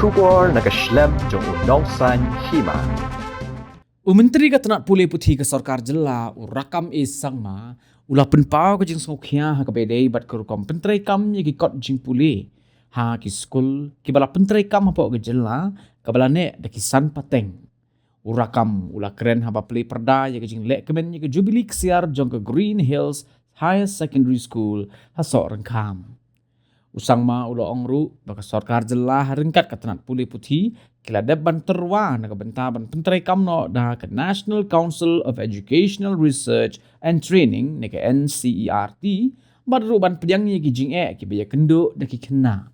Shubor nakaslem jong unongsan Hima. Menteri Katanat Pule Putih ke Sarkar Jylla Rakkam sangma ula penpau ke jing Sngewkhia ha ke bedai bat ke Rakkam pentrai kam ye ki kot jing Pule ha ki Skul ki bala pentrai kam ha ke Jylla ke bala ne de ki san pateng Rakkam ula keren ha ba play perda ye ke jing lek kemen ye ke Jubilee Ksiar jong ke Green Hills Higher Secondary School ha sok Rakkam usangma ula ongru baka Sarkar Jylla haringkat Katanat Pule Putih kila deban terwa na bentaban pentrai kamno da ke National Council of Educational Research and Training ne ke NCERT badru ban pediang ye ki jing ki baya kendo da ki Khynnah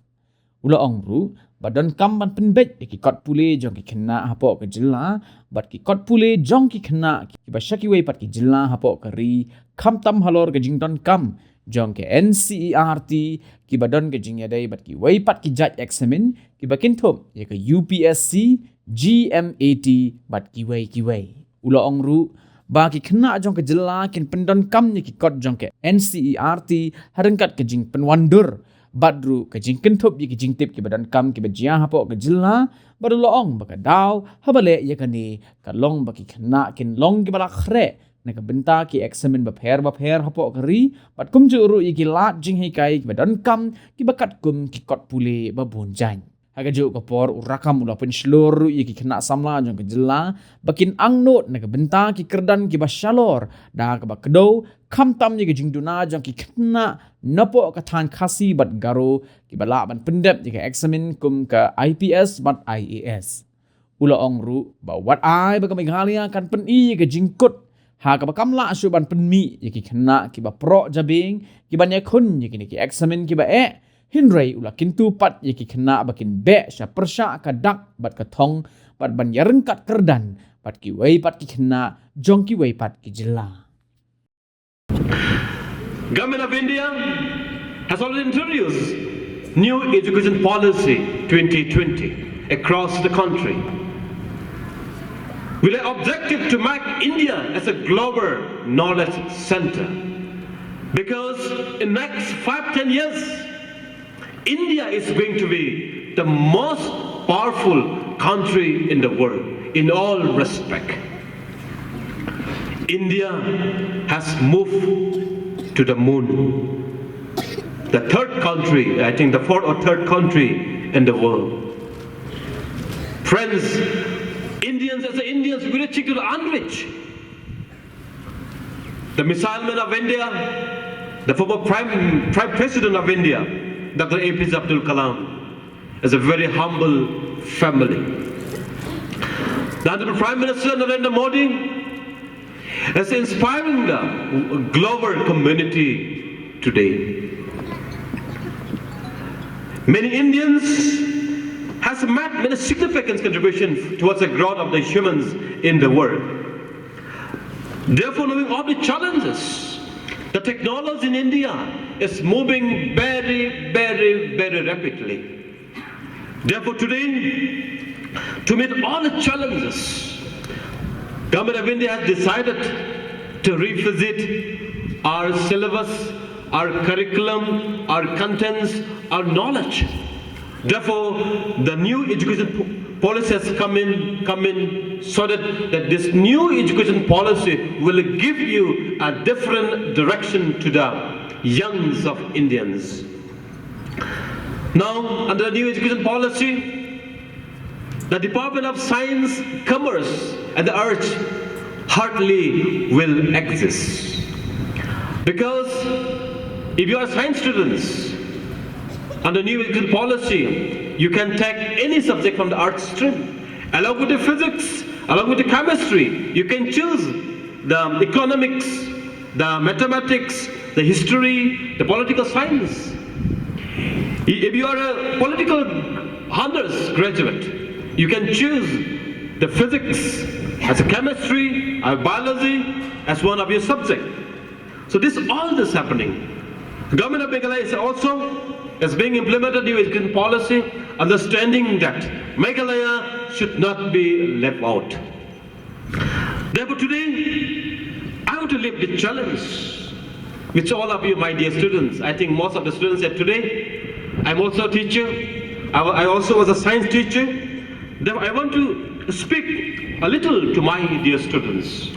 ula ongru badan kam ban penbet ki kot Pule jong ki Khynnah hapo ke Jylla bat ki kot Pule jong ki Khynnah ki ba syaki wei pat ki Jylla hapo ke ri kam tam Halor ke jing don kam jong ke NCERT ki badon ke jing yadai bat ki wei pat ki judge examen ki bakin thum ye ke UPSC GMAT bat ki wei ula ongru ba ki Khynnah jong ke Jylla kin pendon kam ye ki kot jong ke NCERT harengkat ke jing penwandur badru ke jing kentup ye ki jing tip ki badan kam ki bajia hapo ke Jylla baru loong baka daw habale ye kani ka long baki Khynnah kin long ki balak khre na ka benta ki examen bapher hapo kari bat kum juru ye ki lat jing hei kai ki badan kam ki bakat kum ki kot Pule babun jan haga ju ka por Rakkam ula pen seluruh ye ki Khynnah samla jong ke Jylla bakin angnot na ka benta ki kerdan ki basyalor da ka bakdo kam tam ye ki jing duna jong ki Khynnah napo ka than khasi bat garo ki bala ban pendep ye ka examen kum ka IPS bat IAS ula ongru ba wat ai ba ka Meghalaya kan pen i ye ka jingkut ha ka bakam la suban penmi ye ki Khynnah ki ba pro jabing ki ban Ïakhun ye ki examen ki ba hinrei ula kintu pat ye ki Khynnah bakin be sya persya ka dak bat ka thong bat ban yarengkat kerdan bat ki wei pat ki Khynnah jong ki wei pat ki Jylla. Government of India has already introduced new education policy 2020 across the country with an objective to make India as a global knowledge center. Because in next 5-10 years, India is going to be the most powerful country in the world in all respect. India has moved to the moon. The third country, I think the fourth or third country in the world. Friends, Indians as Indians, we're rich to the unrich. The missile man of India, the former Prime President of India, Dr. APJ Abdul Kalam, is a very humble family. The Honorable Prime Minister Narendra Modi is inspiring the global community today. Many Indians has made many significant contributions towards the growth of the humans in the world. Therefore, knowing all the challenges, the technology in India is moving very rapidly. Therefore, today, to meet all the challenges, Government of India has decided to revisit our syllabus, our curriculum, our contents, our knowledge. Therefore, the new education policy has come in so that this new education policy will give you a different direction to the youngs of Indians. Now, under the new education policy, the Department of Science, Commerce and the Arts hardly will exist. Because if you are science students, under new education policy, you can take any subject from the art stream. Along with the physics, along with the chemistry, you can choose the economics, the mathematics, the history, the political science. If you are a political honors graduate, you can choose the physics as a chemistry, or biology as one of your subjects. So all this happening. The government of Meghalaya is also being implemented new education policy, understanding that Meghalaya should not be left out. Therefore today, I want to leave the challenge which all of you, my dear students, I think most of the students said today, I'm also a teacher, I also was a science teacher. Therefore, I want to speak a little to my dear students.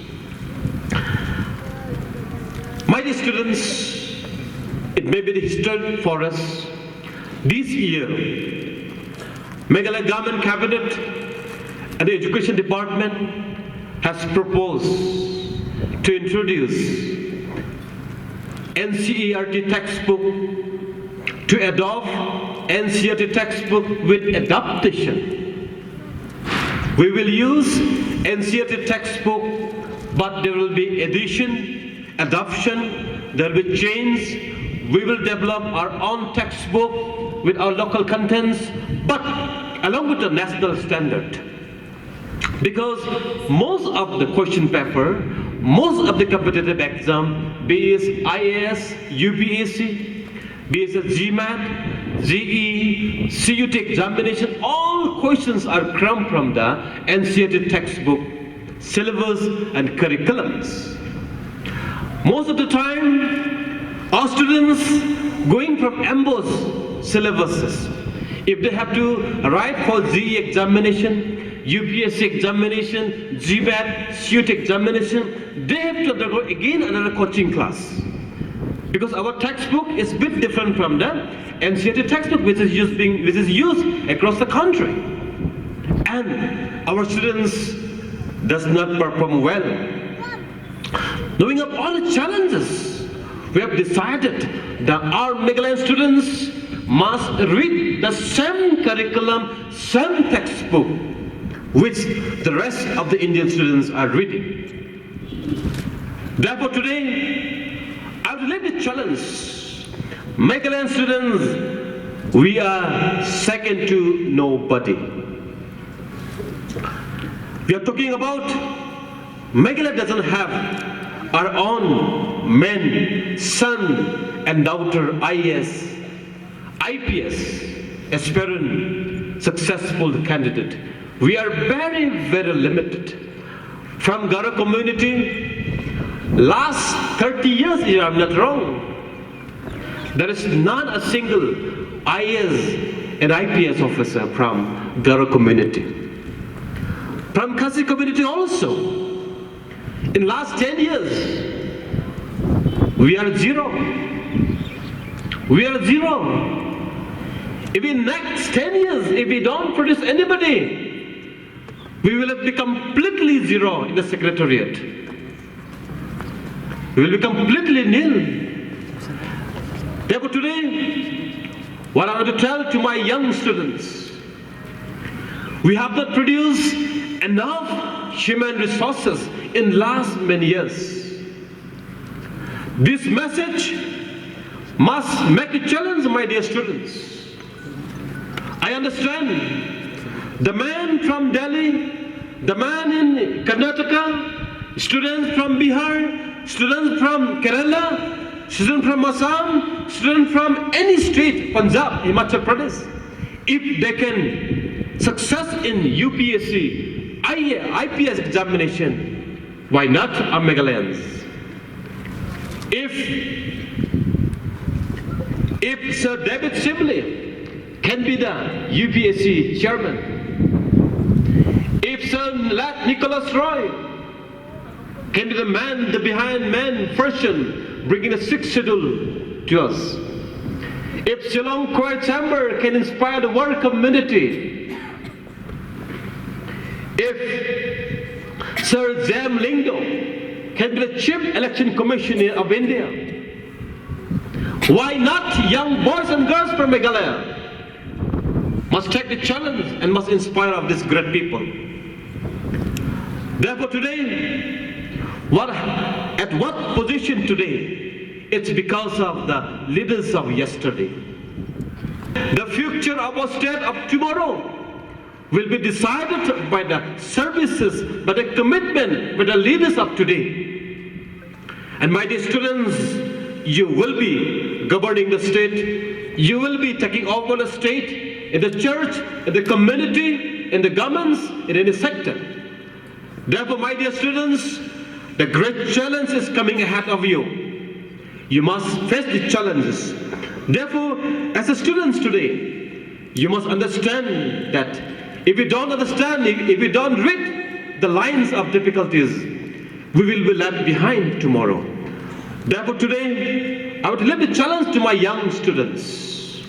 My dear students, it may be the history for us. This year, Meghalaya Government Cabinet and the Education Department has proposed to introduce NCERT textbook, to adopt NCERT textbook with adaptation. We will use NCERT textbook, but there will be addition, adoption, there will be change. We will develop our own textbook with our local contents, but along with the national standard. Because most of the question paper, most of the competitive exam, be it IAS, UPSC, be it GMAT, GE, CUT examination, all questions are crammed from the NCERT textbook, syllabus and curriculums. Most of the time, our students going from ambos syllabuses. If they have to write for GE examination, UPSC examination, GMAT, CUT examination, they have to undergo again another coaching class. Because our textbook is a bit different from the NCERT textbook, which is used across the country. And our students does not perform well. Knowing of all the challenges, we have decided that our Meghalayan students must read the same curriculum, same textbook, which the rest of the Indian students are reading. Therefore today, I would like to challenge Meghalayan students, we are second to nobody. We are talking about Meghalaya doesn't have our own men, son and daughter IAS, IPS, aspirant, successful candidate. We are very, very limited. From Garo community, last 30 years, if I'm not wrong, there is not a single IAS and IPS officer from Garo community. From Khasi community also, in last 10 years, we are zero. We are zero. If in next 10 years, if we don't produce anybody, we will have become completely zero in the secretariat. We will become completely nil. Therefore today, what I want to tell to my young students, we have not produced enough human resources in last many years. This message must make a challenge, my dear students. I understand the man from Delhi, the man in Karnataka, students from Bihar, students from Kerala, students from Assam, students from any state, Punjab, Himachal Pradesh, if they can success in UPSC, IPS examination, why not our Meghalayans? If Sir David Shimley can be the UPSC chairman, if Sir Nicholas Roy can be the man, the behind man person bringing the sixth schedule to us, if Shillong Choir Chamber can inspire the world community, if Sir Jam Lingdo can be the Chief Election Commissioner of India, why not young boys and girls from Meghalaya must take the challenge and must inspire of these great people. Therefore today, at what position today? It's because of the leaders of yesterday. The future of our state of tomorrow will be decided by the services, by the commitment, by the leaders of today. And my dear students, you will be governing the state, you will be taking over the state, in the church, in the community, in the governments, in any sector. Therefore, my dear students, the great challenge is coming ahead of you. You must face the challenges. Therefore, as a students today, You must understand that if we don't understand, if we don't read the lines of difficulties, we will be left behind tomorrow. Therefore today, I would leave a challenge to my young students.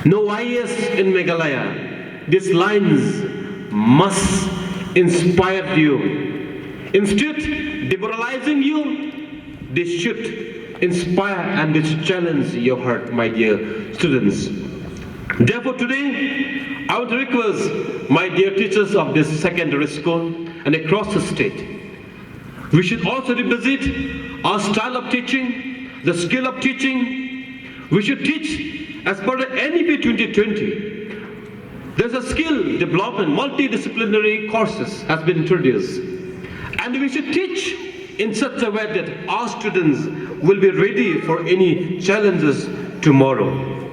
No IAS in Meghalaya. These lines must inspire you. Instead, demoralizing you, they should inspire and they should challenge your heart, my dear students. Therefore today, I would request my dear teachers of this secondary school and across the state, we should also revisit our style of teaching, the skill of teaching. We should teach as per the NEP 2020. There's a skill development, multidisciplinary courses has been introduced. And we should teach in such a way that our students will be ready for any challenges tomorrow.